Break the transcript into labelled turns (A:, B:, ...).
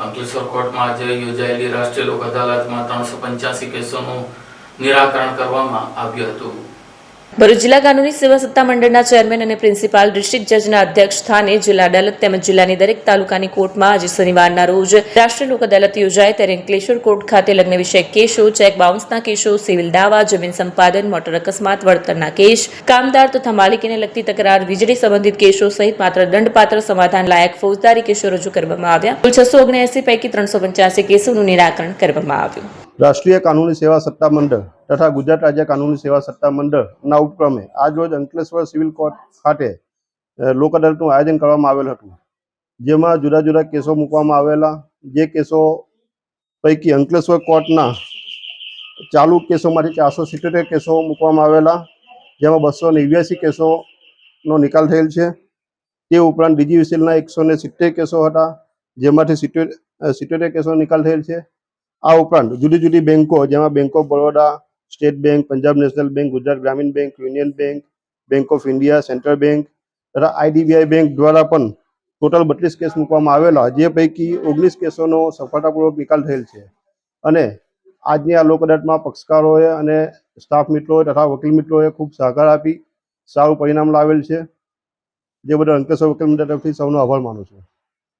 A: અંકલેશ્વર કોર્ટમાં આજે યોજાયેલી રાષ્ટ્રીય લોક અદાલતમાં 385 કેસોનું નિરાકરણ કરવામાં આવ્યું હતું।
B: ભરૂચ જિલ્લા કાનૂની સેવા સત્તા મંડળના ચેરમેન અને પ્રિન્સિપાલ ડિસ્ટ્રિક્ટ જજના અધ્યક્ષ સ્થાને જિલ્લા અદાલત તેમજ જિલ્લાની દરેક તાલુકાની કોર્ટમાં આજે શનિવારના રોજ રાષ્ટ્રીય લોક અદાલત યોજાય ત્યારે અંકલેશ્વર કોર્ટ ખાતે લગ્ન વિષયક કેસો, ચેક બાઉન્સના કેસો, સિવિલ દાવા, જમીન સંપાદન, મોટર અકસ્માત, વળતરના કેસ, કામદાર તથા માલિકીને લગતી તકરાર, વીજળી સંબંધિત કેસો સહિત માત્ર દંડપાત્ર સમાધાન લાયક ફૌજદારી કેસો રજૂ કરવામાં આવ્યા। કુલ 679 પૈકી 385 કેસોનું નિરાકરણ કરવામાં આવ્યું।
C: રાષ્ટ્રીય કાનૂની સેવા સત્તા મંડળ તથા ગુજરાત રાજ્ય કાનૂની સેવા સત્તા મંડળના ઉપક્રમે આજરોજ અંકલેશ્વર સિવિલ કોર્ટ ખાતે લોક અદાલતનું આયોજન કરવામાં આવેલ હતું, જેમાં જુદા જુદા કેસો મૂકવામાં આવેલા। જે કેસો પૈકી અંકલેશ્વર કોર્ટના ચાલુ કેસોમાંથી 477 કેસો મૂકવામાં આવેલા, જેમાં 289 કેસોનો નિકાલ થયેલ છે। તે ઉપરાંત ડીજીવીસીએલના 170 કેસો હતા, જેમાંથી 77 કેસોનો નિકાલ થયેલ છે। આ ઉપરાંત જુદી જુદી બેંકો, જેમાં bank of Baroda, state bank, Punjab national bank, Gujarat Gramin bank, union bank, bank of India, central bank તથા આઈડીબીઆઈ બેંક દ્વારા પણ ટોટલ 32 કેસ મૂકવામાં આવેલા, જે પૈકી 19 કેસોનો સફળતાપૂર્વક નિકાલ થયેલ છે। અને આજની આ લોક અદાલતમાં પક્ષકારોએ અને સ્ટાફ મિત્રોએ તથા વકીલ મિત્રોએ ખૂબ સહકાર આપી સારું પરિણામ લાવેલ છે, જે બદલ અંકલેશ્વર વકીલ મંડળ તરફથી સૌનો આભાર માનું છું।